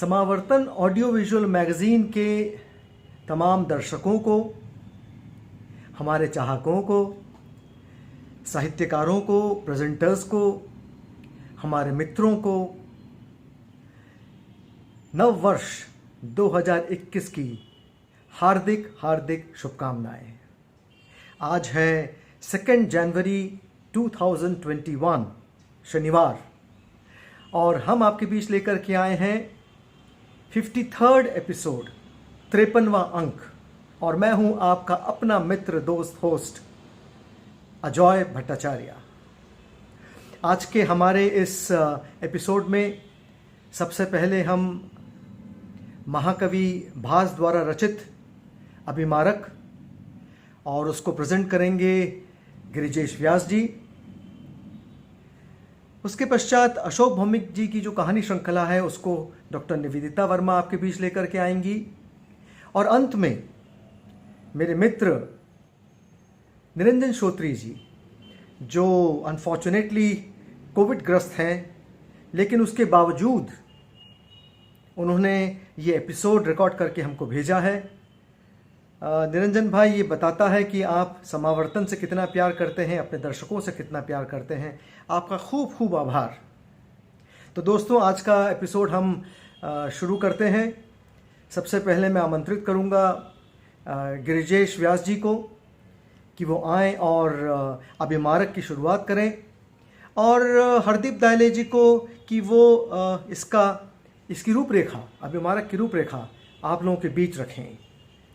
समावर्तन audio visual magazine के तमाम दर्शकों को, हमारे चाहकों को, साहित्यकारों को, प्रेजेंटर्स को, हमारे मित्रों को नव वर्ष 2021 की हार्दिक हार्दिक शुभकामनाएं। आज है 2 जनवरी 2021 शनिवार और हम आपके बीच लेकर के आए हैं 53rd एपिसोड, 53वां अंक। और मैं हूं आपका अपना मित्र, दोस्त, होस्ट अजय भट्टाचार्य। आज के हमारे इस एपिसोड में सबसे पहले हम महाकवि भास द्वारा रचित अभिमारक और उसको प्रेजेंट करेंगे गिरिजेश व्यास जी। उसके पश्चात अशोक भौमिक जी की जो कहानी श्रृंखला है उसको डॉक्टर निवेदिता वर्मा आपके बीच लेकर के आएंगी। और अंत में मेरे मित्र निरंजन श्रोत्री जी, जो अनफॉर्चुनेटली कोविड ग्रस्त हैं, लेकिन उसके बावजूद उन्होंने ये एपिसोड रिकॉर्ड करके हमको भेजा है। निरंजन भाई ये बताता है कि आप समावर्तन से कितना प्यार करते हैं, अपने दर्शकों से कितना प्यार करते हैं। आपका खूब खूब आभार। तो दोस्तों, आज का एपिसोड हम शुरू करते हैं। सबसे पहले मैं आमंत्रित करूंगा गिरिजेश व्यास जी को कि वो आएँ और अभिमारक की शुरुआत करें, और हरदीप दायले जी को कि वो इसकी रूपरेखा, अभिमारक की रूपरेखा आप लोगों के बीच रखें।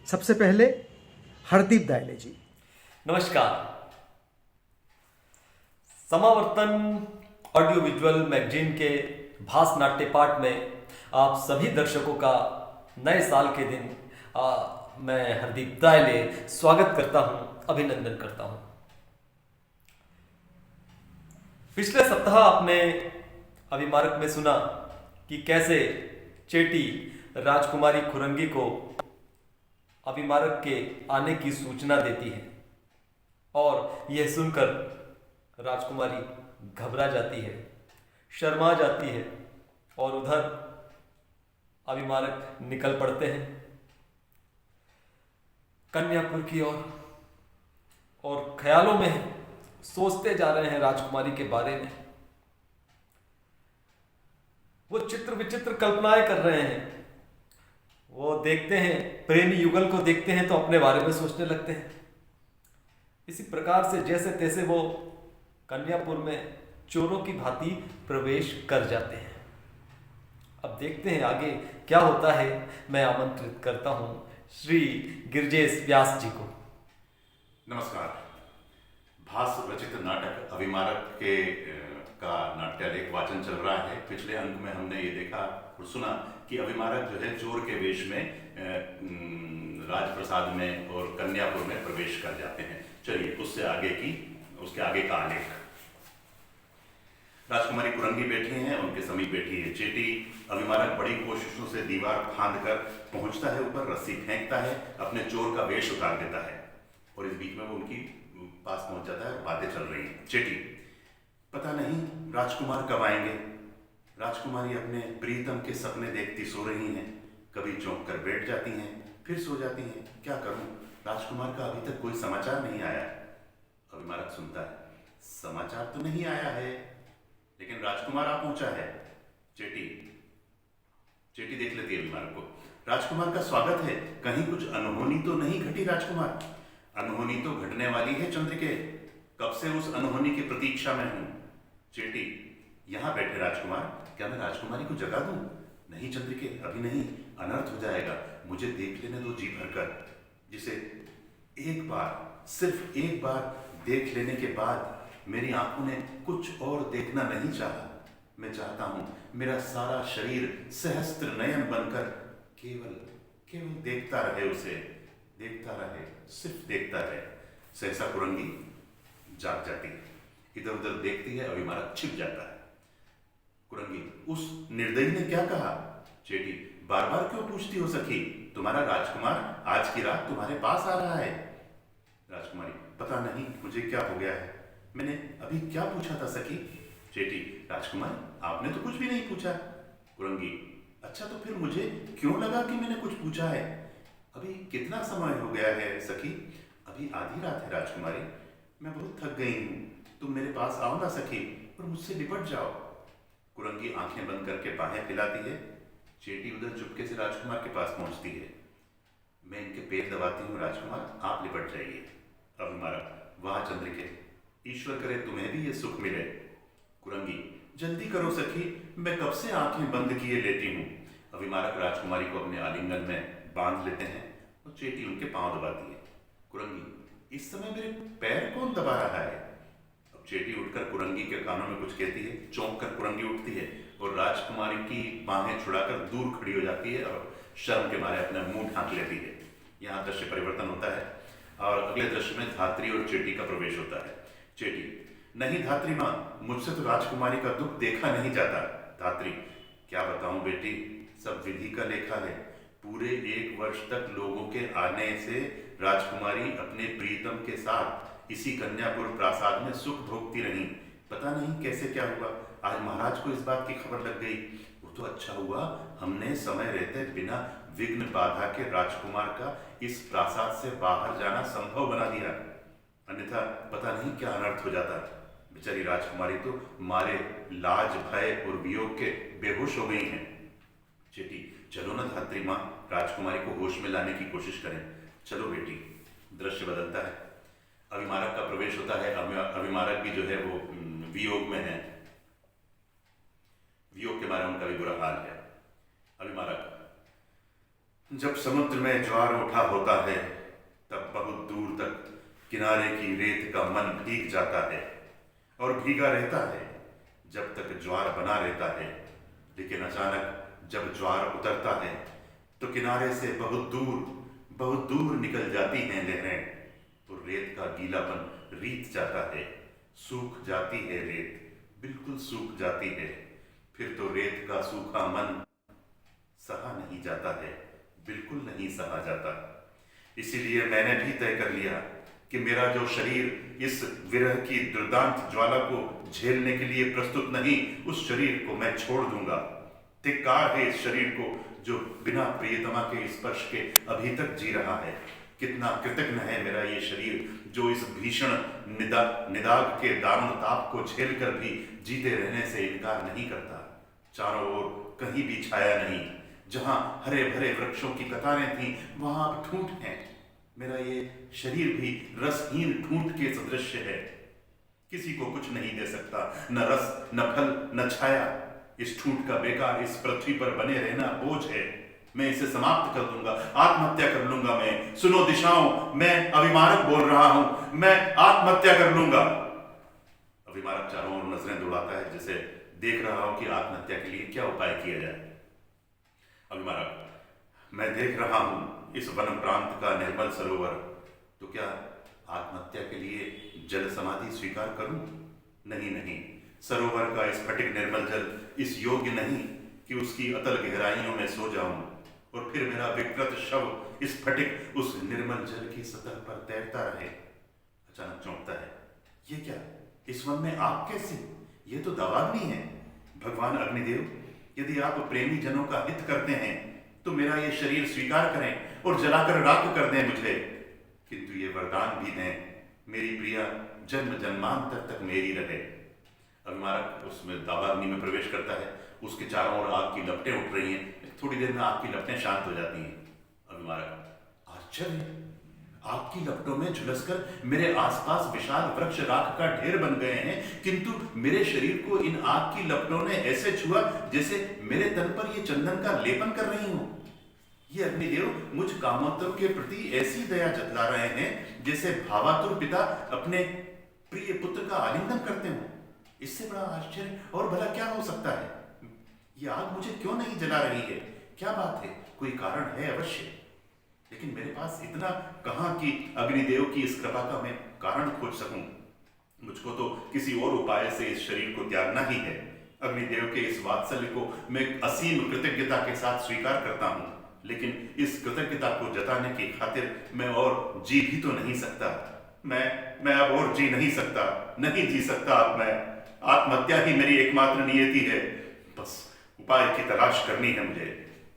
सबसे पहले हरदीप दायले जी। नमस्कार। समावर्तन ऑडियो विजुअल मैगजीन के भास नाट्य पाठ में आप सभी दर्शकों का नए साल के दिन मैं हरदीप दायले स्वागत करता हूं, अभिनंदन करता हूं। पिछले सप्ताह आपने अभिमारक में सुना कि कैसे चेटी राजकुमारी खुरंगी को अभिमारक के आने की सूचना देती है और यह सुनकर राजकुमारी घबरा जाती है, शर्मा जाती है और उधर अभिमारक निकल पड़ते हैं कन्यापुर की ओर और ख्यालों में सोचते जा रहे हैं राजकुमारी के बारे में। वो चित्र विचित्र कल्पनाएं कर रहे हैं। वो देखते हैं, प्रेमी युगल को देखते हैं तो अपने बारे में सोचने लगते हैं। इसी प्रकार से जैसे तैसे वो कन्यापुर में चोरों की भांति प्रवेश कर जाते हैं। अब देखते हैं आगे क्या होता है। मैं आमंत्रित करता हूं श्री गिरिजेश व्यास जी को। नमस्कार। भास रचित नाटक अभिमारक के का नाट्यालेख वाचन चल रहा है। पिछले अंक में हमने ये देखा और सुना कि अभिमारक जो है चोर के वेश में राजप्रसाद में और कन्यापुर में प्रवेश कर जाते हैं। चलिए उसके आगे का आलेख। राजकुमारी कुरंगी बैठी हैं, उनके समीप बैठी है चेटी। अभिमारक बड़ी कोशिशों से दीवार फांद कर पहुंचता है ऊपर, रस्सी फेंकता है, अपने चोर का वेश उतार देता है और इस बीच में वो उनकी पास पहुंच जाता है। बातें चल रही हैं। चेटी, पता नहीं राजकुमार कब आएंगे। राजकुमारी अपने प्रीतम के सपने देखती सो रही हैं, कभी चौंक कर बैठ जाती हैं, फिर सो जाती हैं। क्या करूं, राजकुमार का अभी तक कोई समाचार नहीं आया। अभिमारक सुनता है, समाचार तो नहीं आया है, लेकिन राजकुमार आ पहुंचा है। चेटी देख लेती है अभिमारक को। राजकुमार का स्वागत है, कहीं कुछ अनहोनी तो नहीं घटी। राजकुमार, अनहोनी तो घटने वाली है चंद्रिके, कब से उस अनहोनी की प्रतीक्षा में हूं। चेटी, यहां बैठे राजकुमार, क्या मैं राजकुमारी को जगा दूं? नहीं चंद्रिके, अभी नहीं, अनर्थ हो जाएगा। मुझे देख लेने दो जी भरकर, जिसे एक बार, सिर्फ एक बार देख लेने के बाद मेरी आंखों ने कुछ और देखना नहीं चाहा। मैं चाहता हूं मेरा सारा शरीर सहस्त्र नयन बनकर केवल देखता रहे, उसे देखता रहे, सिर्फ देखता रहे। सहसा कुरंगी जाग जाती है, इधर उधर देखती है। अभिमारक छिप जाता है। कुरंगी, उस निर्दयी ने क्या कहा? चेटी, बार बार क्यों पूछती हो सखी? तुम्हारा राजकुमार आज की रात तुम्हारे पास आ रहा है। राजकुमारी, पता नहीं मुझे क्या हो गया है, मैंने अभी क्या पूछा था सखी? चेटी, राजकुमार आपने तो कुछ भी नहीं पूछा। कुरंगी, अच्छा, तो फिर मुझे क्यों लगा कि मैंने कुछ पूछा है? अभी कितना समय हो गया है सखी? अभी आधी रात है राजकुमारी। मैं बहुत थक गई हूँ। तुम मेरे पास आओ ना सखी, और मुझसे निपट जाओ। कुरंगी आंखें बंद करके बाहें फैलाती है। चेटी उधर चुपके से राजकुमार के पास पहुंचती है। मैं इनके पैर दबाती हूँ राजकुमार, आप लिपट जाइए। अभिमारक, वाह चंद्रिके, ईश्वर करे तुम्हें भी ये सुख मिले। कुरंगी, जल्दी करो सखी, मैं कब से आंखें बंद किए लेटी हूँ। अभिमारक राजकुमारी को अपने आलिंगन में बांध लेते हैं और चेटी उनके पांव दबाती है। कुरंगी, इस समय मेरे पैर कौन दबा रहा है? अब चेटी उठकर कुरंगी के कानों में कुछ कहती है। चौंक कर कुरंगी उठती है और राजकुमारी की बाहें छुड़ाकर दूर खड़ी हो जाती है और शर्म के मारे अपना मुंह ढांक लेती है। यहाँ दृश्य परिवर्तन होता है और अगले दृश्य में धात्री और चेटी का प्रवेश होता है। चेटी, नहीं धात्री माँ, मुझसे तो राजकुमारी का दुख देखा नहीं जाता। धात्री, क्या बताऊं बेटी, सब विधि का लेखा है। पूरे 1 वर्ष तक लोगों के आने से राजकुमारी अपने प्रीतम के साथ इसी कन्यापुर प्रासाद में सुख भोगती रही। पता नहीं कैसे क्या हुआ, आज महाराज को इस बात की खबर लग गई। वो तो अच्छा हुआ हमने समय रहते बिना विघ्न बाधा के राजकुमार का इस प्रासाद से बाहर जाना संभव बना दिया, अन्यथा पता नहीं क्या अनर्थ हो जाता। बेचारी राजकुमारी तो मारे लाज, भय और वियोग के बेहोश हो गई हैं। चेटी, चलो ना धात्री माँ, राजकुमारी को होश में लाने की कोशिश करें। चलो बेटी। दृश्य बदलता है। अभिमारक का प्रवेश होता है। अभिमारक भी जो है वो वियोग में है। वियोग के मारे उनका भी बुरा हाल है। अभिमारक, जब समुद्र में ज्वार उठा होता है तब बहुत दूर तक किनारे की रेत का मन भीग जाता है और भीगा रहता है जब तक ज्वार बना रहता है। लेकिन अचानक जब ज्वार उतरता है तो किनारे से बहुत दूर निकल जाती हैं लहरें, तो रेत का गीलापन रीत जाता है, सूख जाती है रेत, बिल्कुल सूख जाती है। फिर तो रेत का सूखा मन सहा नहीं जाता है, बिल्कुल नहीं सहा जाता। इसीलिए मैंने भी तय कर लिया कि मेरा जो शरीर इस विरह की दुर्दांत ज्वाला को झेलने के लिए प्रस्तुत नहीं, उस शरीर को मैं छोड़ दूंगा। धिक्कार है इस शरीर को जो बिना प्रियतमा के स्पर्श के अभी तक जी रहा है। कितना कृतज्ञ है मेरा ये शरीर जो इस भीषण निदाग के दारुण ताप को झेलकर भी जीते रहने से इनकार नहीं करता। चारों ओर कहीं भी छाया नहीं, जहां हरे भरे वृक्षों की कतारें थीं वहां अब ठूंठ हैं। मेरा ये शरीर भी रसहीन ठूंठ के सदृश है, किसी को कुछ नहीं दे सकता, न रस, न फल, न छाया। इस ठूंठ का बेकार इस पृथ्वी पर बने रहना बोझ है। मैं इसे समाप्त कर दूंगा, आत्महत्या कर लूंगा। मैं, सुनो दिशाओं, मैं अभिमारक बोल रहा हूं, मैं आत्महत्या कर लूंगा। अभिमारक चारों ओर नजरें दौड़ाता है, जैसे देख रहा हूं कि आत्महत्या के लिए क्या उपाय किया जाए। अभिमारक, मैं देख रहा हूं इस वन प्रांत का निर्मल सरोवर, तो क्या आत्महत्या के लिए जल समाधि स्वीकार करूं? नहीं नहीं, सरोवर का स्फटिक निर्मल जल इस योग्य नहीं कि उसकी अतल गहराइयों में सो जाऊं और फिर मेरा विकृत शव स्फटिक उस निर्मल जल की सतह पर तैरता रहे। अचानक चौंकता है, ये क्या, इस वन में आप कैसे? ये तो दावाग्नि है। भगवान अग्निदेव, यदि आप प्रेमी जनों का हित करते हैं तो मेरा ये शरीर स्वीकार करें और जलाकर राख कर दें मुझे, किंतु ये वरदान भी दें, मेरी प्रिया जन्म जन्मांतर तक मेरी रहे। अभिमारक उसमें दावाग्नि में प्रवेश करता है। उसके चारों ओर आग की लपटें उठ रही हैं। थोड़ी देर में आग की लपटें शांत हो जाती हैं। अभिमारक, आश्चर्य, आग की लपटों में झुलसकर मेरे आसपास विशाल वृक्ष राख का ढेर बन गए हैं, किंतु मेरे शरीर को इन आग की लपटों ने ऐसे छुआ जैसे मेरे तन पर ये चंदन का लेपन कर रही हूं। ये अग्निदेव मुझ कामोत्तर के प्रति ऐसी दया जतला रहे हैं जैसे भावातुर पिता अपने प्रिय पुत्र का आलिंगन करते हो। इससे बड़ा आश्चर्य और भला क्या हो सकता है? ये आग मुझे क्यों नहीं जला रही है? क्या बात है? कोई कारण है अवश्य, लेकिन मेरे पास इतना कहां कि अग्निदेव की इस कृपा का मैं कारण खोज सकूं। मुझको तो किसी और उपाय से इस शरीर को त्यागना ही है। अग्निदेव के इस वात्सल्य को मैं असीम कृतज्ञता के साथ स्वीकार करता हूं, लेकिन इस कृतज्ञता को जताने की खातिर मैं और जी भी तो नहीं सकता। मैं अब और जी नहीं सकता, नहीं जी सकता अब मैं। आत्महत्या ही मेरी एकमात्र नियति है। उपाय की तलाश करनी है मुझे।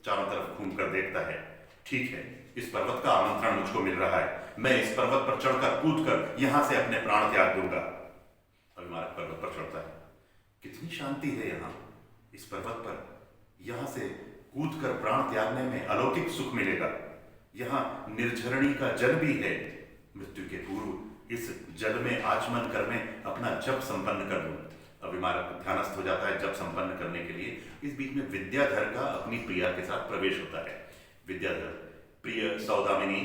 चारों तरफ घूमकर देखता है। ठीक है, इस पर्वत का आमंत्रण मुझको मिल रहा है। मैं इस पर्वत पर चढ़कर कूदकर यहां से अपने प्राण त्याग दूंगा। अभिमारक पर्वत पर चढ़ता है। कितनी शांति है यहाँ इस पर्वत पर। यहां से कूदकर प्राण त्यागने में अलौकिक सुख मिलेगा। यहाँ निर्झरणी का जल भी है। मृत्यु के पूर्व इस जल में आचमन कर मैं अपना जप संपन्न कर लूं। अभिमारक ध्यानस्थ हो जाता है जप संपन्न करने के लिए। इस बीच में विद्याधर का अपनी प्रिया के साथ प्रवेश होता है। विद्याधर, प्रिय सौदामिनी,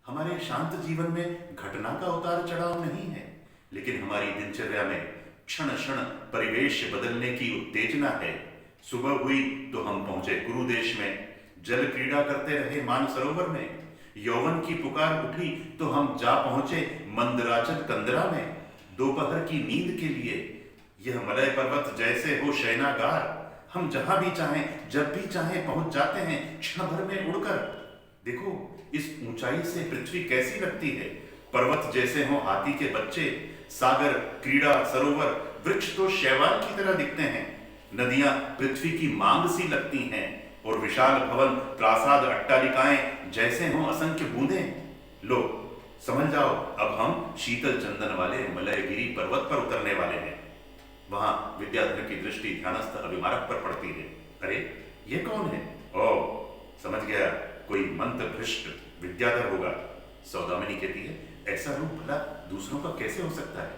हमारे शांत जीवन में घटना का उतार चढ़ाव नहीं है, लेकिन हमारी दिनचर्या में क्षण क्षण परिवेश बदलने की उत्तेजना है। सुबह हुई तो हम पहुंचे कुरुदेश में, जल क्रीड़ा करते रहे मानसरोवर में। यौवन की पुकार उठी तो हम जा पहुंचे मंदराचल कंदरा में, दोपहर की नींद के लिए। यह मलय पर्वत जैसे हो शयनागार, हम जहां भी चाहें जब भी चाहें पहुंच जाते हैं क्षण भर में उड़कर। देखो इस ऊंचाई से पृथ्वी कैसी लगती है। पर्वत जैसे हो हाथी के बच्चे, सागर, क्रीड़ा सरोवर, वृक्ष तो शैवाल की तरह दिखते हैं। नदियां पृथ्वी की मांग सी लगती हैं, और विशाल भवन, प्रासाद, अट्टालिकाएं जैसे हों असंख्य बूंदें। लो समझ जाओ, अब हम शीतल चंदन वाले मलयगिरी पर्वत पर उतरने वाले हैं। वहां विद्याधर की दृष्टि ध्यानस्थ अभिमारक पर पड़ती है। अरे ये कौन है? ओ समझ गया, कोई मंत्र भ्रष्ट विद्याधर होगा। सौदामिनी कहती है, ऐसा रूप भला दूसरों का कैसे हो सकता है?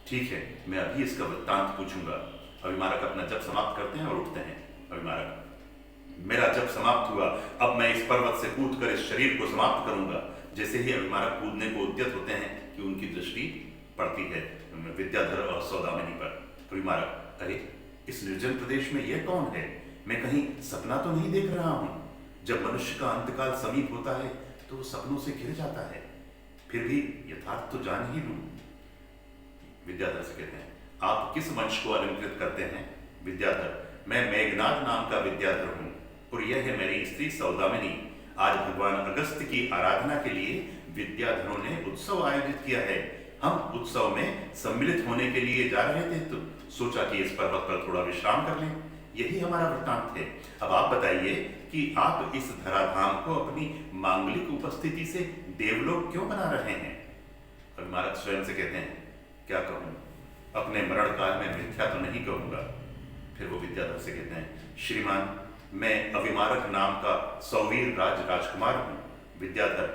ठीक है, मैं अभी इसका वृत्तांत पूछूंगा। अभिमारक अपना जप समाप्त करते हैं और उठते हैं। अभिमारक, मेरा जप समाप्त हुआ, अब मैं इस पर्वत से कूदकर इस शरीर को समाप्त करूंगा। जैसे ही अभिमारक कूदने को उद्यत होते हैं कि उनकी दृष्टि पड़ती है विद्याधर और सौदामिनी पर। अभिमारक, अरे इस निर्जन प्रदेश में यह कौन है? मैं कहीं सपना तो नहीं देख रहा हूं? जब मनुष्य का अंतकाल समीप होता है तो वो सपनों से घिर जाता है। फिर भी यथार्थ तो जान ही लूं। विद्याधर से कहते हैं, आप किस वंश को अलंकृत करते हैं? विद्याधर, मैं मेघनाद नाम का विद्याधर हूं, और यह है मेरी स्त्री सौदामिनी। आज भगवान अगस्त्य की आराधना के लिए विद्याधरों ने उत्सव आयोजित किया है। हम उत्सव में सम्मिलित होने के लिए जा रहे थे, तो सोचा कि इस पर्वत पर थोड़ा विश्राम कर लें। यही हमारा वृत्तांत है। अब आप बताइए कि आप इस धराधाम को अपनी मांगलिक उपस्थिति से देवलोक क्यों बना रहे हैं? अभिमारक स्वयं से कहते हैं, क्या कहूं, अपने मरण काल में मिथ्या तो नहीं कहूंगा। फिर वो विद्याधर से कहते हैं, श्रीमान, मैं अभिमारक नाम का सौवीर राजकुमार हूं। विद्याधर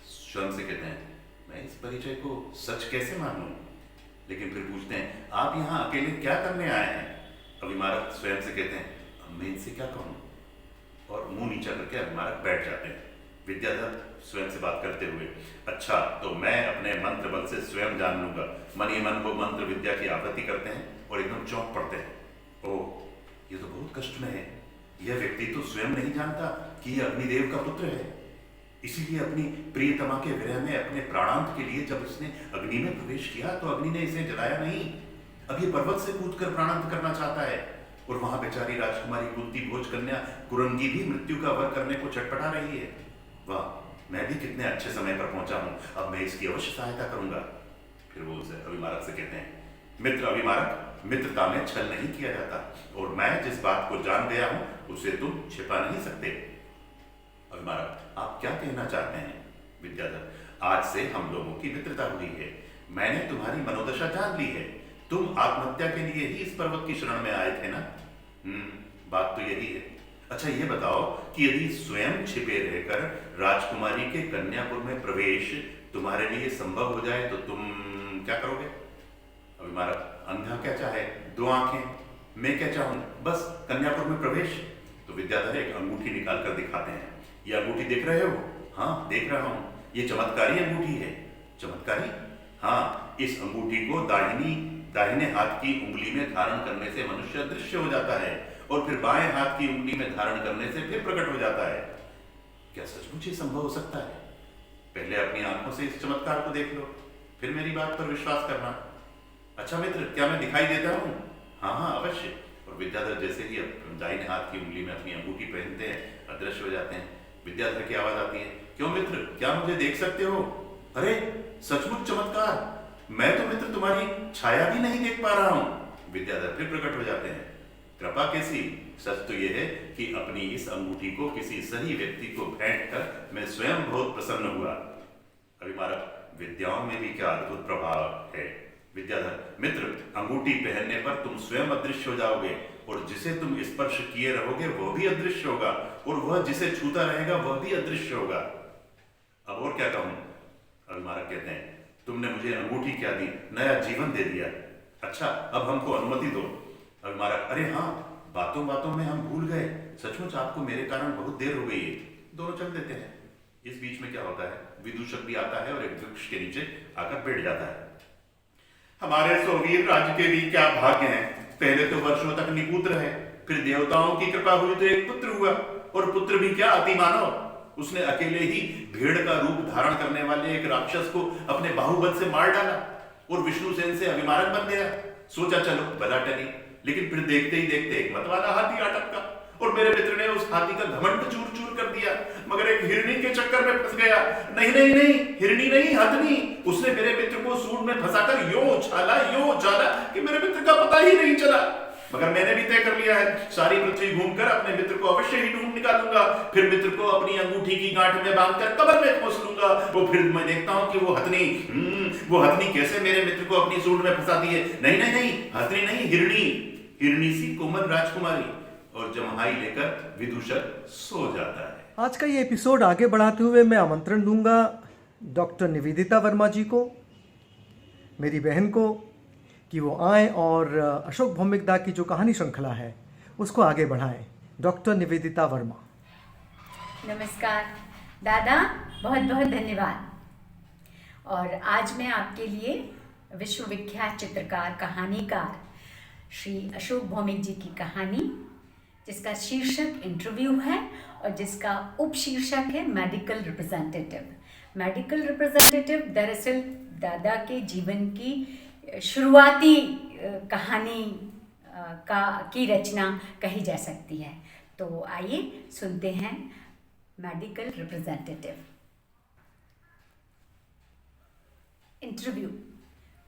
स्वयं से कहते हैं, मैं इस परिचय को सच कैसे मानूं? लेकिन फिर पूछते हैं, आप यहाँ अकेले क्या करने आए हैं? अभिमारक स्वयं से कहते हैं, मैं इनसे क्या कहूं? और मुंह नीचा करके अभिमारक बैठ जाते हैं। विद्याधर स्वयं से बात करते हुए, अच्छा तो मैं अपने मंत्र बल से स्वयं जान लूंगा। मन ही मन वो मंत्र विद्या की आवृत्ति करते हैं और एकदम चौंक पड़ते हैं। ओह, ये तो बहुत कष्ट में है। यह व्यक्ति तो स्वयं नहीं जानता कि यह अग्निदेव का पुत्र है। इसीलिए अपनी प्रियतमा के विरह में अपने प्राणांत के लिए जब इसने अग्नि में प्रवेश किया तो अग्नि ने इसे जलाया नहीं। अब ये पर्वत से कूदकर प्राणांत करना चाहता है, और वहां बेचारी राजकुमारी कुंती भोज कन्या कुरंगी भी मृत्यु का वर करने को छटपटा रही है। वाह, मैं भी कितने अच्छे समय पर पहुंचा हूं, अब मैं इसकी अवश्य सहायता करूंगा। फिर वो उसे अभिमारक से कहते हैं, मित्र अभिमारक, मित्रता में छल नहीं किया जाता, और मैं जिस बात को जान गया हूं उसे तुम छिपा नहीं सकते। अभिमारक, आप क्या कहना चाहते हैं? विद्याधर, आज से हम लोगों की मित्रता हुई है। मैंने तुम्हारी मनोदशा जान ली है। तुम आत्महत्या के लिए ही इस पर्वत की शरण में आए थे ना? बात तो यही है। अच्छा ये बताओ कि यदि स्वयं छिपे रहकर राजकुमारी के कन्यापुर में प्रवेश तुम्हारे लिए संभव हो जाए तो तुम क्या करोगे? अभिमारक, अंधा क्या चाहे, दो आंखें, मैं क्या चाहूं, बस कन्यापुर में प्रवेश। तो विद्याधर एक अंगूठी निकाल कर दिखाते हैं। ये अंगूठी देख रहे हो? हाँ देख रहा हूं। ये चमत्कारी अंगूठी है। चमत्कारी? हाँ, इस अंगूठी को दाहिने हाथ की उंगली में धारण करने से मनुष्य अदृश्य हो जाता है, और फिर बाएं हाथ की उंगली में धारण करने से फिर प्रकट हो जाता है। क्या सचमुच ये संभव हो सकता है? पहले अपनी आंखों से इस चमत्कार को देख लो, फिर मेरी बात पर विश्वास करना। अच्छा मित्र, क्या मैं दिखाई देता हूँ? हाँ हाँ अवश्य। और विद्याधर जैसे ही दाहिने हाथ की उंगली में अपनी अंगूठी पहनते हैं, अदृश्य हो जाते हैं। विद्याधर की आवाज आती है, क्यों मित्र, क्या मुझे देख सकते हो? अरे सचमुच चमत्कार, मैं तो मित्र तुम्हारी छाया भी नहीं देख पा रहा हूं। विद्याधर फिर प्रकट हो जाते हैं। कृपा कैसी, सच तो यह है कि अपनी इस अंगूठी को किसी सही व्यक्ति को भेंट कर मैं स्वयं बहुत प्रसन्न हुआ। अभिमारक, विद्याओं में भी क्या अद्भुत प्रभाव है। विद्याधर मित्र, अंगूठी पहनने पर तुम स्वयं अदृश्य हो जाओगे और जिसे तुम स्पर्श किए रहोगे वह भी अदृश्य होगा और वह जिसे छूता रहेगा वह भी अदृश्य होगा। अब और क्या कहूं? अभिमारक कहते हैं, तुमने मुझे अंगूठी क्या दी, नया जीवन दे दिया। अच्छा, अब हमको अनुमति दो। अभिमारक, अरे हाँ, बातों बातों में हम भूल गए, सचमुच आपको मेरे कारण बहुत देर हो गई है, दोनों चल देते हैं। इस बीच में क्या होता है, विदूषक भी आता है और एक वृक्ष के नीचे आकर बैठ जाता है। हमारे सोवीर राज्य के भी क्या भाग्य हैं, पहले तो वर्षों तक निपुत्र है, फिर देवताओं की कृपा हुई तो एक पुत्र हुआ, और पुत्र भी क्या अति मानव, उसने अकेले ही भेड़ का रूप धारण करने वाले एक राक्षस को अपने बाहुबल से मार डाला और विष्णुसेन से अभिमारक बन गया। सोचा चलो बला टली, लेकिन फिर देखते ही देखते एक मतवाला हाथी आ टपका और मेरे मित्र ने उस हाथी का घमंड चूर चूर कर दिया, मगर एक हिरनी के चक्कर में फंस गया। नहीं नहीं नहीं, हिरनी नहीं, हथनी। उसने मेरे मित्र को सूंड में फंसाकर यूं उछाला कि मेरे मित्र का पता ही नहीं चला। मगर मैंने भी तय कर लिया है, सारी पृथ्वी घूमकर अपने मित्र को अवश्य ही ढूंढ निकालूंगा, फिर मित्र को अपनी अंगूठी की गांठ में बांधकर कब्र में खोस लूंगा। वो फिर मैं देखता हूं कि वो हथनी कैसे मेरे मित्र को अपनी सूंड में फंसा दी है। नहीं नहीं नहीं, हथनी नहीं, हिरनी सी कोमल राजकुमारी। और जमहाई लेकर विदूषक सो जाता है। आज का ये एपिसोड आगे बढ़ाते हुए मैं आमंत्रण दूंगा डॉक्टर निवेदिता वर्मा जी को, मेरी बहन को, कि वो आएँ और अशोक भौमिक की जो कहानी श्रृंखला है उसको आगे बढ़ाएं। डॉक्टर निवेदिता वर्मा। नमस्कार दादा, बहुत बहुत धन्यवाद। और आज मैं आपके लिए विश्वविख्यात चित्रकार कहानीकार श्री अशोक भौमिक जी की कहानी, जिसका शीर्षक इंटरव्यू है और जिसका उपशीर्षक है मेडिकल रिप्रेजेंटेटिव। मेडिकल रिप्रेजेंटेटिव दरअसल दादा के जीवन की शुरुआती कहानी की रचना कही जा सकती है। तो आइए सुनते हैं मेडिकल रिप्रेजेंटेटिव। इंटरव्यू,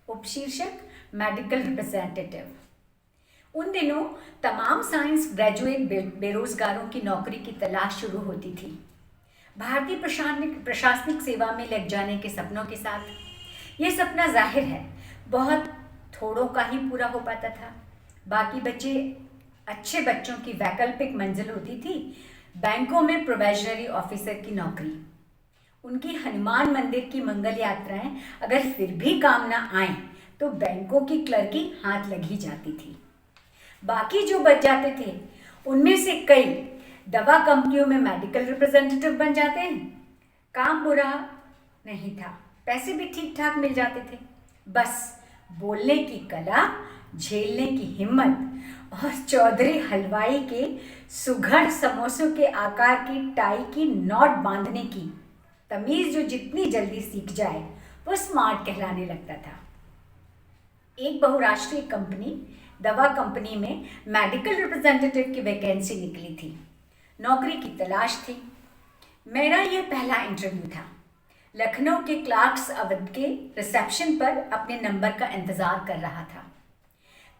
उपशीर्षक मेडिकल रिप्रेजेंटेटिव। उन दिनों तमाम साइंस ग्रेजुएट बेरोजगारों की नौकरी की तलाश शुरू होती थी। भारतीय प्रशासनिक सेवा में लग जाने के सपनों के साथ यह सपना जाहिर है बहुत थोड़ों का ही पूरा हो पाता था। बाकी बच्चे अच्छे बच्चों की वैकल्पिक मंजिल होती थी बैंकों में प्रोबेशनरी ऑफिसर की नौकरी। उनकी हनुमान मंदिर की मंगल यात्राएं अगर फिर भी काम ना आए तो बैंकों की क्लर्की हाथ लगी जाती थी। बाकी जो बच जाते थे उनमें से कई दवा कंपनियों में मेडिकल रिप्रेजेंटेटिव बन जाते हैं। काम बुरा नहीं था, पैसे भी ठीक ठाक मिल जाते थे, बस बोलने की कला, झेलने की हिम्मत और चौधरी हलवाई के सुघड़ समोसों के आकार की टाई की नॉट बांधने की तमीज जो जितनी जल्दी सीख जाए वो स्मार्ट कहलाने लगता था। एक बहुराष्ट्रीय कंपनी, दवा कंपनी में मेडिकल रिप्रेजेंटेटिव की वैकेंसी निकली थी। नौकरी की तलाश थी। मेरा यह पहला इंटरव्यू था। लखनऊ के क्लार्क्स अवध के रिसेप्शन पर अपने नंबर का इंतजार कर रहा था।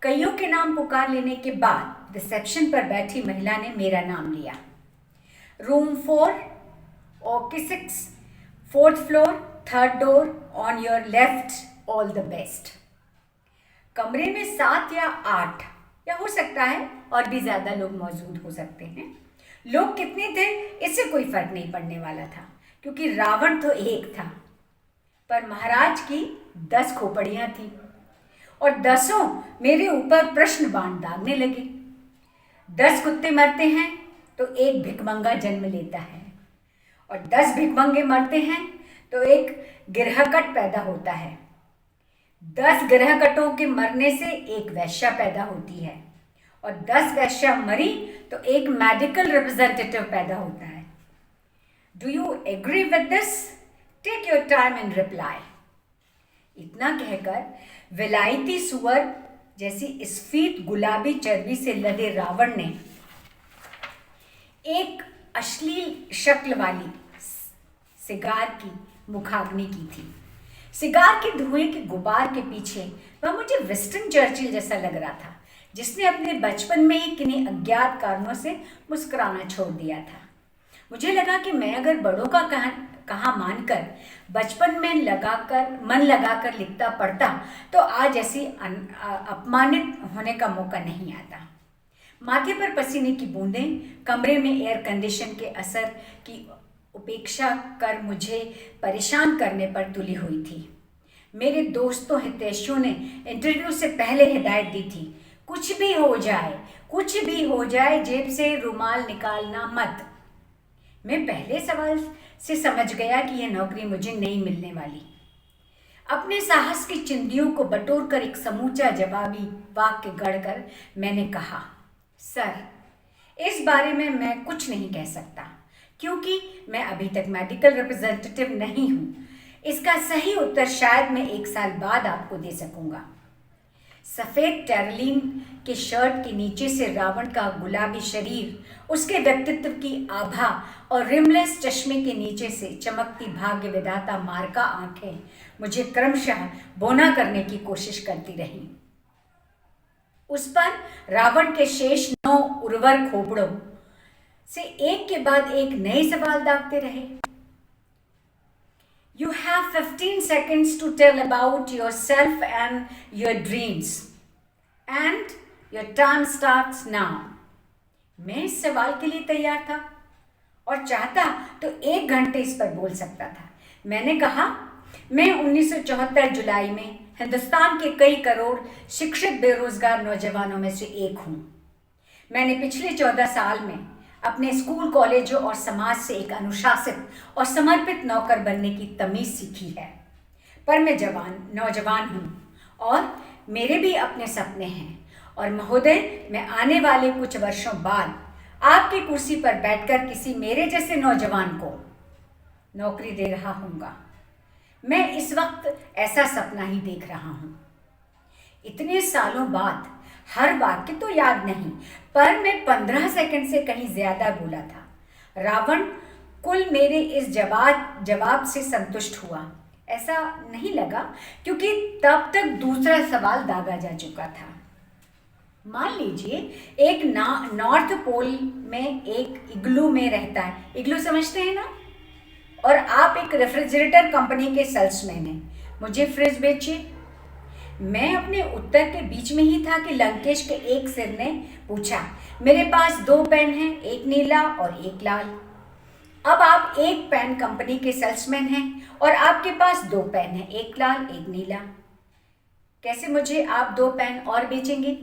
कईयों के नाम पुकार लेने के बाद रिसेप्शन पर बैठी महिला ने मेरा नाम लिया। Room 4, OK6, 4th floor, 3rd door, on your left, all the best. कमरे में 7 या 8 या हो सकता है और भी ज़्यादा लोग मौजूद हो सकते हैं। लोग कितने थे इससे कोई फर्क नहीं पड़ने वाला था, क्योंकि रावण तो एक था, पर महाराज की 10 खोपड़ियाँ थीं और 10 मेरे ऊपर प्रश्न बाण दागने लगे। 10 कुत्ते मरते हैं तो एक भिखमंगा जन्म लेता है, और 10 भिखमंगे मरते हैं तो एक गिरहकट पैदा होता है। 10 गिरहकटों के मरने से एक वैश्या पैदा होती है, और 10 वैश्या मरी तो एक मेडिकल रिप्रेजेंटेटिव पैदा होता है। Do you agree with this? Take your time and reply. इतना कहकर विलायती सुअर जैसी स्फीत गुलाबी चर्बी से लदे रावण ने एक अश्लील शक्ल वाली सिगार की मुखाग्नि की थी। सिगार के धुएं के गुबार के पीछे वह मुझे विंस्टन चर्चिल जैसा लग रहा था, जिसने अपने बचपन में ही किन्हीं अज्ञात कारणों से मुस्कुराना छोड़ दिया था। मुझे लगा कि मैं अगर बड़ों का कहा मानकर बचपन में मन लगाकर लिखता पढ़ता तो आज ऐसी अपमानित होने का मौका नहीं आता। माथे पर पसीने की बूंदें, कमरे में एयर कंडीशन के असर की उपेक्षा कर मुझे परेशान करने पर तुली हुई थी। मेरे दोस्तों हितैषियों ने इंटरव्यू से पहले हिदायत दी थी, कुछ भी हो जाए जेब से रुमाल निकालना मत। मैं पहले सवाल से समझ गया कि यह नौकरी मुझे नहीं मिलने वाली। अपने साहस की चिंदियों को बटोरकर एक समूचा जवाबी वाक्य गढ़कर मैंने कहा, सर, इस बारे में मैं कुछ नहीं कह सकता क्योंकि मैं अभी तक मेडिकल रिप्रेजेंटेटिव नहीं हूँ। इसका सही उत्तर शायद मैं 1 साल बाद आपको दे सकूंगा। सफ़ेद टेरलिन के शर्ट के नीचे से रावण का गुलाबी शरीर, उसके व्यक्तित्व की आभा और रिमलेस चश्मे के नीचे से चमकती भाग्य विधाता मार्का आंखें मुझे क्रमशः बोना करने की कोशिश करती रहीं। उस पर रावण के शेष 9 उर्वर खोपड़ों से एक के बाद एक नए सवाल दागते रहे। You have 15 seconds to tell about yourself and your dreams. And your time starts now. मैं इस सवाल के लिए तैयार था और चाहता तो 1 घंटे इस पर बोल सकता था। मैंने कहा, मैं 1974 जुलाई में हिंदुस्तान के कई करोड़ शिक्षित बेरोजगार नौजवानों में से एक हूँ। मैंने पिछले 14 साल में अपने स्कूल, कॉलेजों और समाज से एक अनुशासित और समर्पित नौकर बनने की तमीज़ सीखी है। पर मैं नौजवान हूँ और मेरे भी अपने सपने हैं और महोदय, मैं आने वाले कुछ वर्षों बाद आपकी कुर्सी पर बैठकर किसी मेरे जैसे नौजवान को नौकरी दे रहा हूँगा। मैं इस वक्त ऐसा सपना ही देख रहा हूँ। इतने सालों बाद हर वाक्य तो याद नहीं, पर मैं 15 सेकंड से कहीं ज्यादा बोला था। रावण कुल मेरे इस जवाब से संतुष्ट हुआ। ऐसा नहीं लगा क्योंकि तब तक दूसरा सवाल दागा जा चुका था। मान लीजिए एक नॉर्थ पोल में एक इग्लू में रहता है। इग्लू समझते हैं ना? और आप एक रेफ्रिजरेटर कंपनी के सेल्समैन हैं। मुझे फ्रिज बेचिए। मैं अपने उत्तर के बीच में ही था कि लंकेश के एक सिर ने पूछा, मेरे पास 2 पेन हैं, एक नीला और एक लाल। अब आप एक पेन कंपनी के सेल्समैन हैं और आपके पास 2 पेन हैं, एक लाल एक नीला। कैसे मुझे आप 2 पेन और बेचेंगे?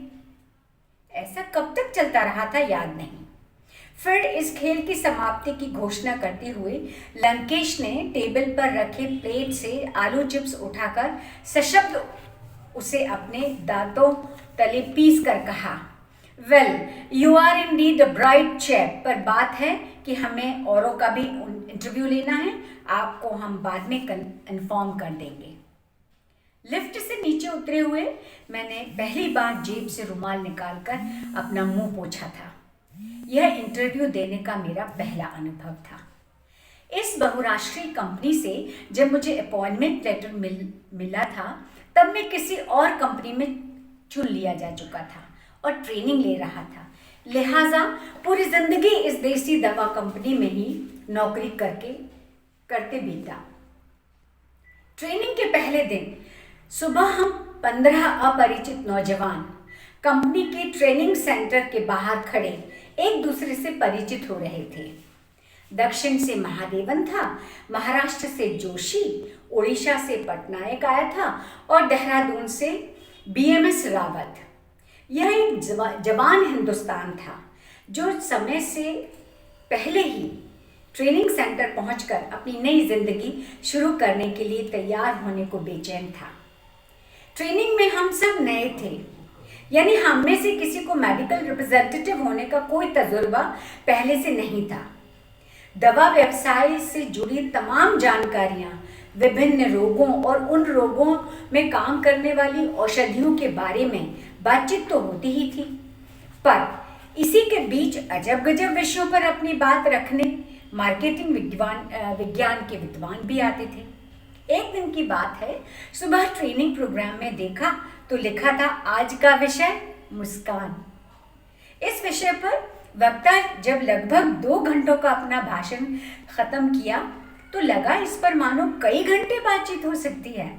ऐसा कब तक चलता रहा था याद नहीं। फिर इस खेल की समाप्ति की घोषणा करते हुए लंकेश ने टेबल पर रखे प्लेट से आलू चिप्स उठाकर सशब्द उसे अपने दांतों तले पीस कर कहा, well, you are indeed a bright chap, पर बात है कि हमें औरों का भी इंटरव्यू लेना है। आपको हम बाद में इन्फॉर्म कर देंगे। लिफ्ट से नीचे उतरे हुए मैंने पहली बार जेब से रुमाल निकालकर अपना मुंह पोंछा था। यह इंटरव्यू देने का मेरा पहला अनुभव था। इस बहुराष्ट्रीय कंपनी से जब मुझे अपॉइंटमेंट लेटर मिला था तब मैं किसी और कंपनी में चुन लिया जा चुका था और ट्रेनिंग ले रहा था। लिहाजा पूरी जिंदगी इस देसी दवा कंपनी में ही नौकरी करते बीता। ट्रेनिंग के पहले दिन सुबह हम 15 अपरिचित नौजवान कंपनी के ट्रेनिंग सेंटर के बाहर खड़े एक दूसरे से परिचित हो रहे थे। दक्षिण से महादेवन था, महाराष्ट्र से जोशी, उड़ीसा से पटनायक आया था और देहरादून से BMS रावत। यह एक जवान हिंदुस्तान था जो समय से पहले ही ट्रेनिंग सेंटर पहुंचकर अपनी नई जिंदगी शुरू करने के लिए तैयार होने को बेचैन था। ट्रेनिंग में हम सब नए थे, यानी हम में से किसी को मेडिकल रिप्रेजेंटेटिव होने का कोई तजुर्बा पहले से नहीं था। दवा व्यवसाय से जुड़ी तमाम जानकारियां, विभिन्न रोगों और उन रोगों में काम करने वाली औषधियों के बारे में बातचीत तो होती ही थी, पर इसी के बीच अजब गजब विषयों पर अपनी बात रखने मार्केटिंग विज्ञान के विद्वान भी आते थे। एक दिन की बात है, सुबह ट्रेनिंग प्रोग्राम में देखा तो लिखा था आज का विषय मुस्कान। इस विषय पर वक्ता जब लगभग 2 घंटों का अपना भाषण खत्म किया तो लगा इस पर मानो कई घंटे बातचीत हो सकती है।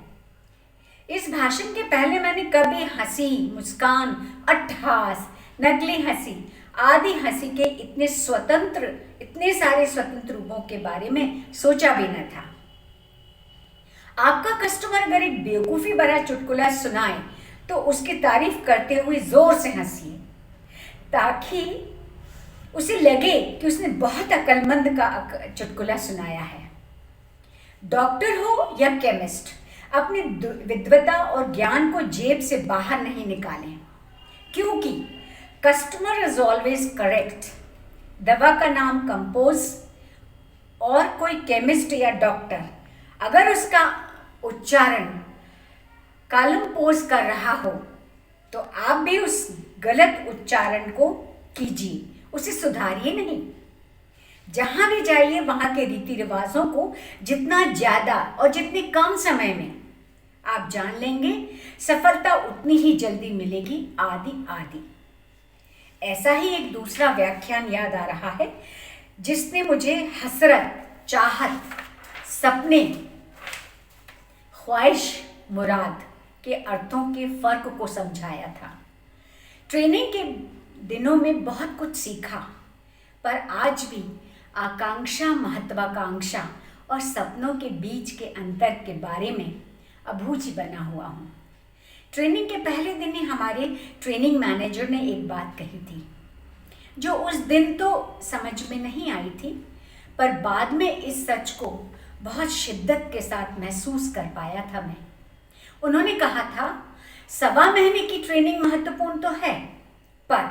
इस भाषण के पहले मैंने कभी हंसी, मुस्कान, अट्टहास, नकली हंसी आदि हंसी के इतने सारे स्वतंत्र रूपों के बारे में सोचा भी न था। आपका कस्टमर अगर एक बेवकूफ़ी भरा चुटकुला सुनाए तो उसकी तारीफ करते हुए जोर से हंसिए, ताकि उसे लगे कि उसने बहुत अक्लमंद का चुटकुला सुनाया है। डॉक्टर हो या केमिस्ट, अपनी विद्वता और ज्ञान को जेब से बाहर नहीं निकालें, क्योंकि कस्टमर इज ऑलवेज करेक्ट। दवा का नाम कंपोज और कोई केमिस्ट या डॉक्टर अगर उसका उच्चारण कालमपोज कर रहा हो तो आप भी उस गलत उच्चारण को कीजिए, उसे सुधारिए नहीं। जहाँ भी जाइए वहाँ के रीति रिवाजों को जितना ज़्यादा और जितने कम समय में आप जान लेंगे, सफलता उतनी ही जल्दी मिलेगी, आदि आदि। ऐसा ही एक दूसरा व्याख्यान याद आ रहा है जिसने मुझे हसरत, चाहत, सपने, ख्वाहिश, मुराद के अर्थों के फर्क को समझाया था। ट्रेनिंग के दिनों में बहुत कुछ सीखा, पर आज भी आकांक्षा, महत्वाकांक्षा और सपनों के बीच के अंतर के बारे में अबूझ बना हुआ हूँ। ट्रेनिंग के पहले दिन ही हमारे ट्रेनिंग मैनेजर ने एक बात कही थी जो उस दिन तो समझ में नहीं आई थी, पर बाद में इस सच को बहुत शिद्दत के साथ महसूस कर पाया था मैं। उन्होंने कहा था, 1.25 महीने की ट्रेनिंग महत्वपूर्ण तो है, पर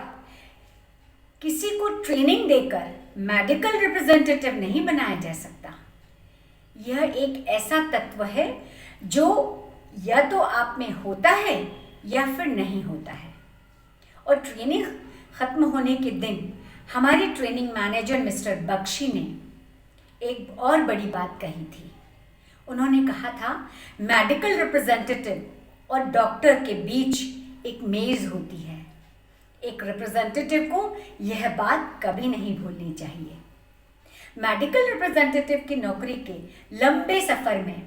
किसी को ट्रेनिंग देकर मेडिकल रिप्रेजेंटेटिव नहीं बनाया जा सकता। यह एक ऐसा तत्व है जो या तो आप में होता है या फिर नहीं होता है। और ट्रेनिंग खत्म होने के दिन हमारे ट्रेनिंग मैनेजर मिस्टर बख्शी ने एक और बड़ी बात कही थी। उन्होंने कहा था, मेडिकल रिप्रेजेंटेटिव और डॉक्टर के बीच एक मेज़ होती है। एक रिप्रेजेंटेटिव को यह बात कभी नहीं भूलनी चाहिए। मेडिकल रिप्रेजेंटेटिव की नौकरी के लंबे सफ़र में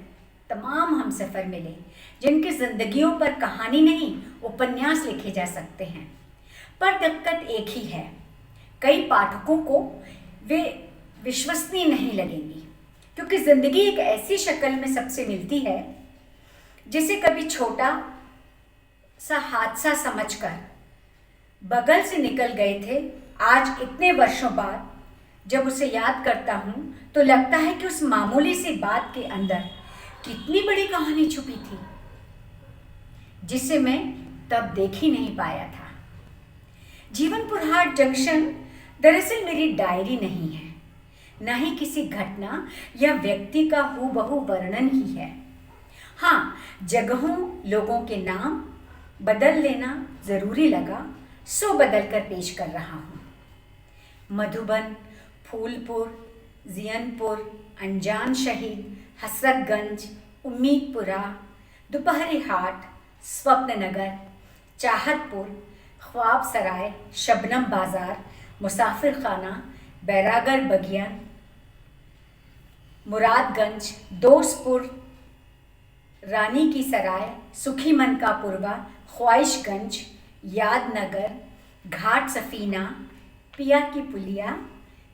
तमाम हम सफ़र मिले जिनकी ज़िंदगियों पर कहानी नहीं, उपन्यास लिखे जा सकते हैं, पर दिक्कत एक ही है, कई पाठकों को वे विश्वसनीय नहीं लगेंगी, क्योंकि ज़िंदगी एक ऐसी शक्ल में सबसे मिलती है जिसे कभी छोटा सा हादसा समझकर बगल से निकल गए थे। आज इतने वर्षों बाद जब उसे याद करता हूँ तो लगता है कि उस मामूली सी बात के अंदर कितनी बड़ी कहानी छुपी थी जिसे मैं तब देख ही नहीं पाया था। जीवनपुर हाट जंक्शन दरअसल मेरी डायरी नहीं है, न ही किसी घटना या व्यक्ति का हूबहू वर्णन ही है। हाँ, जगहों, लोगों के नाम बदल लेना ज़रूरी लगा, सो बदल कर पेश कर रहा हूँ। मधुबन, फूलपुर, जियनपुर, अनजान शहीद, हसरतगंज, उम्मीदपुरा, दोपहरी हाट, स्वप्न नगर, चाहतपुर, ख्वाब सराय, शबनम बाज़ार, मुसाफिर खाना, बैरागर बगिया, मुरादगंज, दोस्तपुर, रानी की सराय, सुखी मन का पुरवा, ख्वाहिशगंज, यादनगर, घाट सफीना, पिया की पुलिया,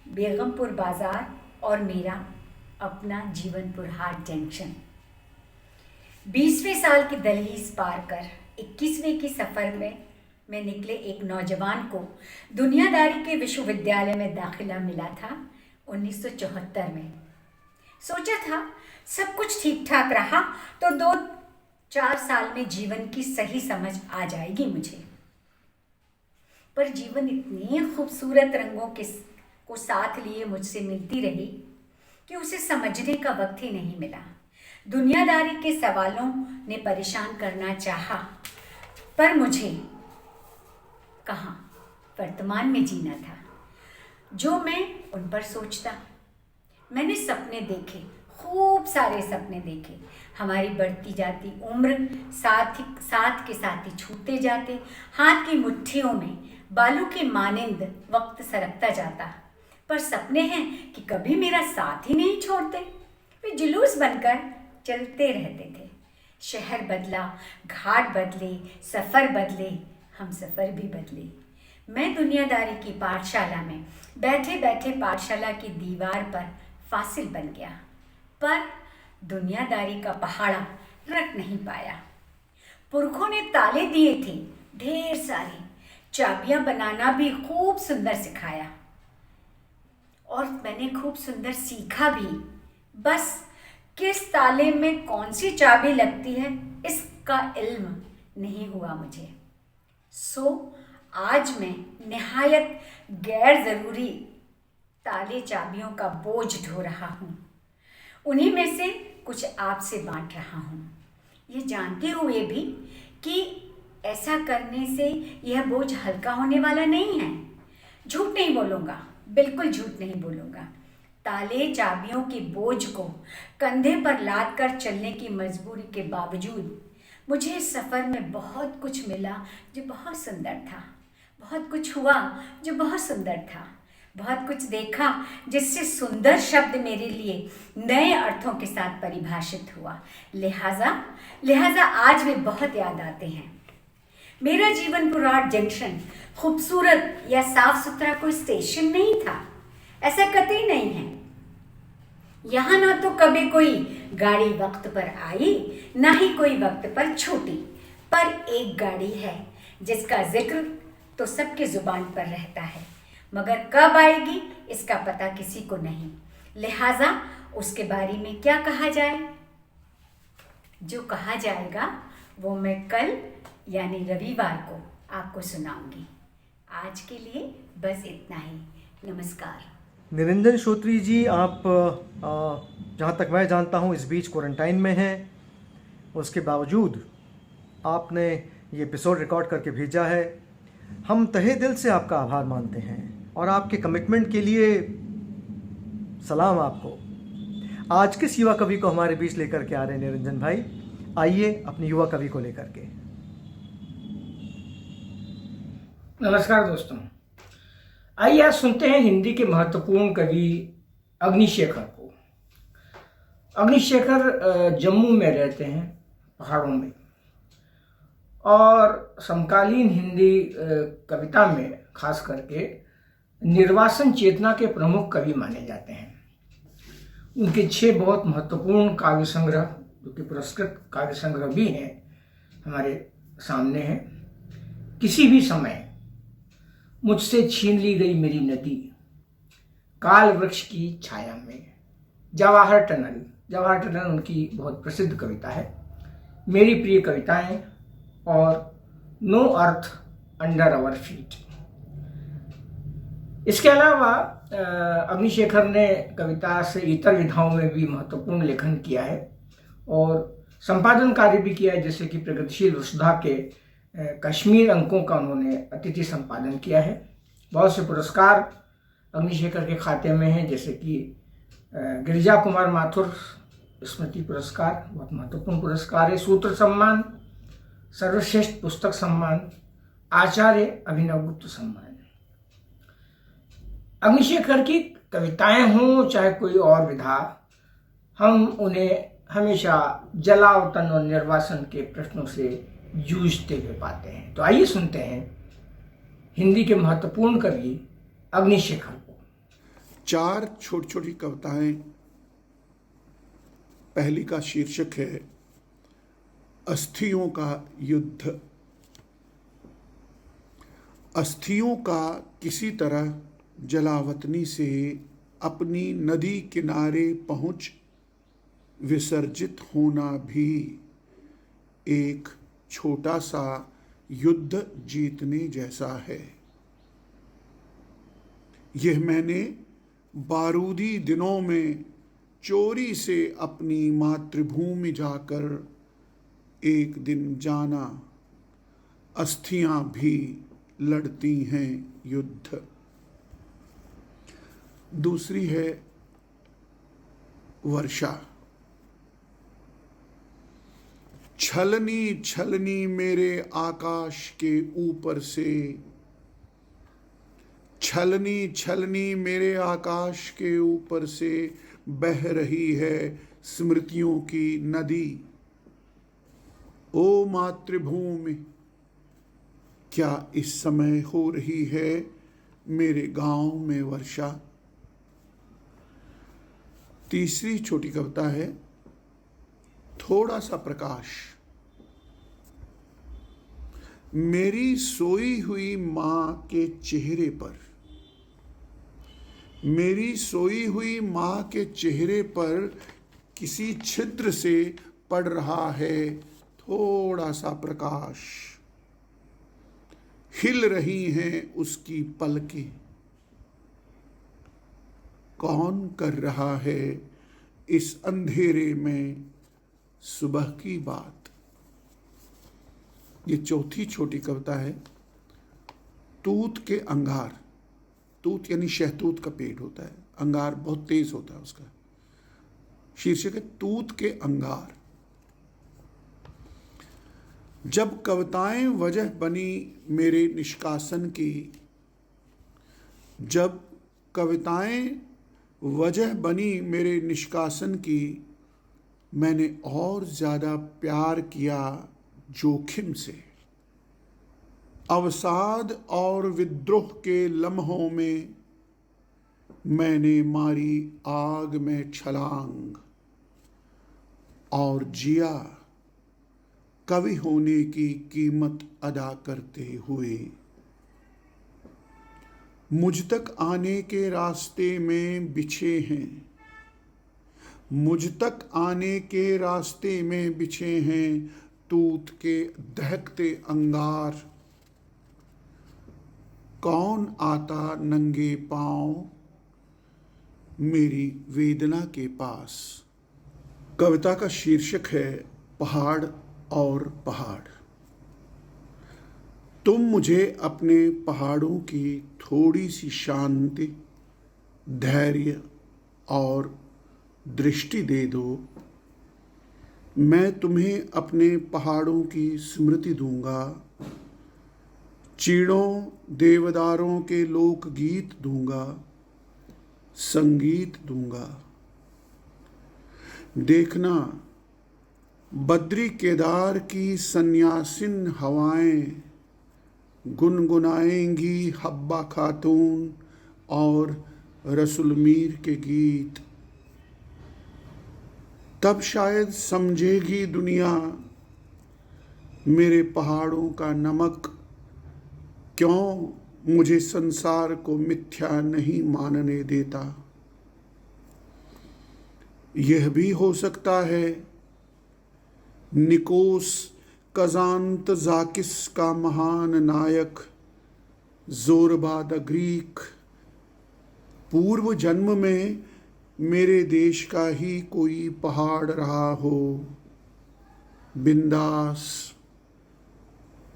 बेगमपुर बाज़ार और मेरा अपना जीवनपुर हाट जंक्शन। 20वें साल की दहलीज पार कर 21वें की सफ़र में निकले एक नौजवान को दुनियादारी के विश्वविद्यालय में दाखिला मिला था 1974 में। सोचा था सब कुछ ठीक ठाक रहा तो 2-4 साल में जीवन की सही समझ आ जाएगी मुझे, पर जीवन इतने खूबसूरत रंगों को साथ लिए मुझसे मिलती रही कि उसे समझने का वक्त ही नहीं मिला। दुनियादारी के सवालों ने परेशान करना चाहा, पर मुझे कहाँ वर्तमान में जीना था। जो मैं उन पर सोचता, मैंने सपने देखे, खूब सारे सपने देखे। हमारी बढ़ती जाती उम्र साथ के साथ ही छूटते जाते, हाथ की मुट्ठियों में बालू के मानिंद वक्त सरकता जाता। पर सपने हैं कि कभी मेरा साथ ही नहीं छोड़ते। वे जुलूस बनकर चलते रहते थे। शहर बदला, घाट बदले, सफ़र बदले, हम सफ़र भी बदले। मैं दुनियादारी की पाठशाला में बैठे बैठे पाठशाला की दीवार पर फासिल बन गया, पर दुनियादारी का पहाड़ा रख नहीं पाया। पुरखों ने ताले दिए थे ढेर सारे, चाबियां बनाना भी खूब सुंदर सिखाया और मैंने खूब सुंदर सीखा भी। बस किस ताले में कौन सी चाबी लगती है इसका इल्म नहीं हुआ मुझे। सो आज मैं निहायत गैर ज़रूरी ताले चाबियों का बोझ ढो रहा हूँ। उन्हीं में से कुछ आपसे बांट रहा हूँ, ये जानते हुए भी कि ऐसा करने से यह बोझ हल्का होने वाला नहीं है। झूठ नहीं बोलूँगा, बिल्कुल झूठ नहीं बोलूँगा। ताले चाबियों के बोझ को कंधे पर लाद कर चलने की मजबूरी के बावजूद मुझे इस सफ़र में बहुत कुछ मिला जो बहुत सुंदर था, बहुत कुछ हुआ जो बहुत सुंदर था, बहुत कुछ देखा जिससे सुंदर शब्द मेरे लिए नए अर्थों के साथ परिभाषित हुआ। लिहाजा आज वे बहुत याद आते हैं। मेरा जीवनपुरा जंक्शन खूबसूरत या साफ सुथरा कोई स्टेशन नहीं था, ऐसा कतई नहीं है। यहाँ ना तो कभी कोई गाड़ी वक्त पर आई, ना ही कोई वक्त पर छूटी, पर एक गाड़ी है जिसका जिक्र तो सबके जुबान पर रहता है, मगर कब आएगी इसका पता किसी को नहीं। लिहाजा उसके बारे में क्या कहा जाए? जो कहा जाएगा वो मैं कल यानी रविवार को आपको सुनाऊंगी। आज के लिए बस इतना ही। नमस्कार। निरंजन श्रोत्री जी, आप जहाँ तक मैं जानता हूँ इस बीच क्वारंटाइन में हैं, उसके बावजूद आपने ये एपिसोड रिकॉर्ड करके भेजा है। हम तहे दिल से आपका आभार मानते हैं और आपके कमिटमेंट के लिए सलाम आपको। आज किस युवा कवि को हमारे बीच लेकर के आ रहे हैं निरंजन भाई? आइए अपने युवा कवि को लेकर के। नमस्कार दोस्तों, आइए आज सुनते हैं हिंदी के महत्वपूर्ण कवि अग्निशेखर को। अग्निशेखर जम्मू में रहते हैं, पहाड़ों में, और समकालीन हिंदी कविता में खास करके निर्वासन चेतना के प्रमुख कवि माने जाते हैं। उनके 6 बहुत महत्वपूर्ण काव्य संग्रह, जो कि पुरस्कृत काव्य संग्रह भी हैं, हमारे सामने हैं। किसी भी समय, मुझसे छीन ली गई मेरी नदी, काल वृक्ष की छाया में, जवाहर टनल उनकी बहुत प्रसिद्ध कविता है, मेरी प्रिय कविताएं और no earth under our feet. इसके अलावा अग्निशेखर ने कविता से इतर विधाओं में भी महत्वपूर्ण लेखन किया है और संपादन कार्य भी किया है, जैसे कि प्रगतिशील वसुधा के कश्मीर अंकों का उन्होंने अतिथि संपादन किया है। बहुत से पुरस्कार अग्निशेखर के खाते में हैं, जैसे कि गिरिजा कुमार माथुर स्मृति पुरस्कार, बहुत महत्वपूर्ण पुरस्कार है, सूत्र सम्मान, सर्वश्रेष्ठ पुस्तक सम्मान, आचार्य अभिनव गुप्त सम्मान। अग्निशेखर की कविताएं हों चाहे कोई और विधा, हम उन्हें हमेशा जलावतन और निर्वासन के प्रश्नों से जूझते हुए पाते हैं। तो आइए सुनते हैं हिंदी के महत्वपूर्ण कवि अग्निशेखर को। 4 छोटी छोटी कविताएं। पहली का शीर्षक है अस्थियों का युद्ध। अस्थियों का किसी तरह जलावतनी से अपनी नदी किनारे पहुंच विसर्जित होना भी एक छोटा सा युद्ध जीतने जैसा है। यह मैंने बारूदी दिनों में चोरी से अपनी मातृभूमि जाकर एक दिन जाना। अस्थियां भी लड़ती हैं युद्ध। दूसरी है वर्षा। छलनी छलनी मेरे आकाश के ऊपर से, छलनी छलनी मेरे आकाश के ऊपर से बह रही है स्मृतियों की नदी। ओ मातृभूमि, क्या इस समय हो रही है मेरे गांव में वर्षा। तीसरी छोटी कविता है थोड़ा सा प्रकाश। मेरी सोई हुई मां के चेहरे पर, मेरी सोई हुई मां के चेहरे पर किसी छिद्र से पड़ रहा है थोड़ा सा प्रकाश। हिल रही हैं उसकी पलकें। कौन कर रहा है इस अंधेरे में सुबह की बात। ये चौथी छोटी कविता है तूत के अंगार। तूत यानी शहतूत का पेड़ होता है, अंगार बहुत तेज होता है उसका। शीर्षक है तूत के अंगार। जब कविताएं वजह बनी मेरे निष्कासन की, जब कविताएं वजह बनी मेरे निष्कासन की, मैंने और ज्यादा प्यार किया जोखिम से। अवसाद और विद्रोह के लम्हों में मैंने मारी आग में छलांग और जिया कवि होने की कीमत अदा करते हुए। मुझ तक आने के रास्ते में बिछे हैं, मुझ तक आने के रास्ते में बिछे हैं तूत के दहकते अंगार। कौन आता नंगे पांव मेरी वेदना के पास। कविता का शीर्षक है पहाड़ और पहाड़। तुम मुझे अपने पहाड़ों की थोड़ी सी शांति, धैर्य और दृष्टि दे दो। मैं तुम्हें अपने पहाड़ों की स्मृति दूंगा, चीड़ों देवदारों के लोकगीत दूंगा, संगीत दूंगा। देखना बद्री केदार की सन्यासिन हवाएं गुनगुनाएंगी हब्बा खातून और रसुल मीर के गीत। तब शायद समझेगी दुनिया मेरे पहाड़ों का नमक क्यों मुझे संसार को मिथ्या नहीं मानने देता। यह भी हो सकता है निकोस कजांत जाकिस का महान नायक जोरबा द ग्रीक पूर्व जन्म में मेरे देश का ही कोई पहाड़ रहा हो, बिंदास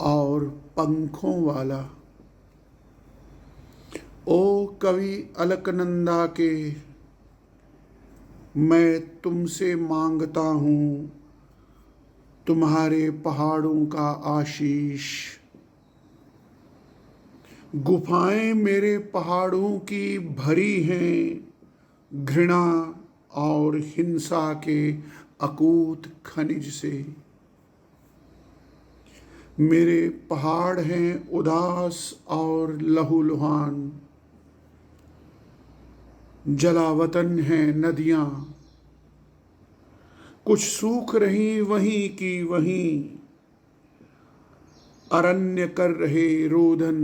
और पंखों वाला। ओ कवि अलकनंदा के, मैं तुमसे मांगता हूँ तुम्हारे पहाड़ों का आशीष। गुफाएं मेरे पहाड़ों की भरी हैं घृणा और हिंसा के अकूत खनिज से। मेरे पहाड़ हैं उदास और लहूलुहान, जलावतन हैं नदियां, कुछ सूख रही वहीं की वहीं, अरण्य कर रहे रोदन।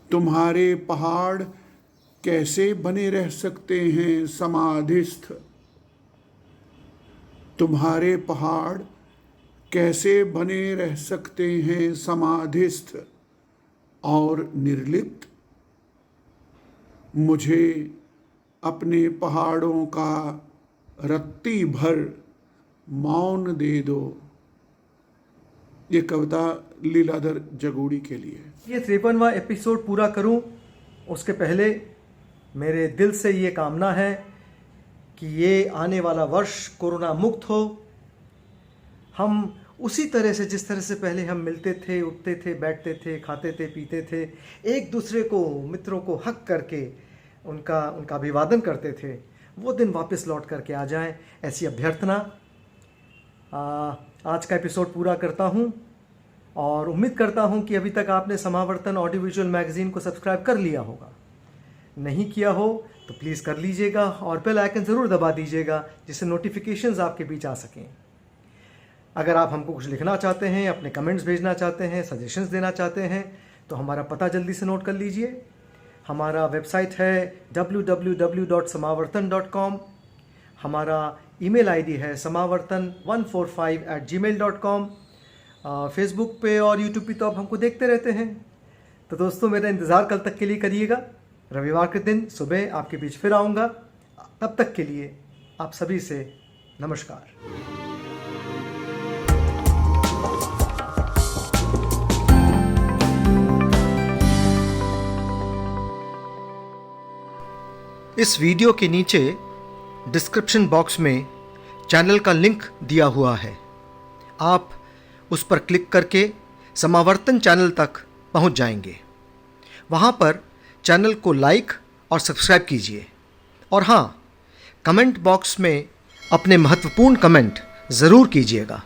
तुम्हारे पहाड़ कैसे बने रह सकते हैं समाधिस्थ। तुम्हारे पहाड़ कैसे बने रह सकते हैं समाधिस्थ और निर्लिप्त। मुझे अपने पहाड़ों का रत्ती भर मौन दे दो। ये कविता लीलाधर जगोड़ी के लिए। ये 53वां एपिसोड पूरा करूं उसके पहले मेरे दिल से ये कामना है कि ये आने वाला वर्ष कोरोना मुक्त हो, हम उसी तरह से, जिस तरह से पहले हम मिलते थे, उठते थे, बैठते थे, खाते थे, पीते थे, एक दूसरे को, मित्रों को हक करके उनका अभिवादन करते थे, वो दिन वापस लौट करके आ जाएं, ऐसी अभ्यर्थना आज का एपिसोड पूरा करता हूं। और उम्मीद करता हूं कि अभी तक आपने समावर्तन ऑडियो विजुअल मैगज़ीन को सब्सक्राइब कर लिया होगा। नहीं किया हो तो प्लीज़ कर लीजिएगा और बेल आइकन ज़रूर दबा दीजिएगा, जिससे नोटिफिकेशंस आपके बीच आ सकें। अगर आप हमको कुछ लिखना चाहते हैं, अपने कमेंट्स भेजना चाहते हैं, सजेशंस देना चाहते हैं, तो हमारा पता जल्दी से नोट कर लीजिए। हमारा वेबसाइट है www.samavartan.com। हमारा ईमेल आईडी है samavartan145@gmail.com। फेसबुक पे और यूट्यूब पे तो आप हमको देखते रहते हैं। तो दोस्तों, मेरा इंतज़ार कल तक के लिए करिएगा। रविवार के दिन सुबह आपके बीच फिर आऊँगा। तब तक के लिए आप सभी से नमस्कार। इस वीडियो के नीचे डिस्क्रिप्शन बॉक्स में चैनल का लिंक दिया हुआ है। आप उस पर क्लिक करके समावर्तन चैनल तक पहुंच जाएंगे। वहां पर चैनल को लाइक और सब्सक्राइब कीजिए। और हाँ, कमेंट बॉक्स में अपने महत्वपूर्ण कमेंट ज़रूर कीजिएगा।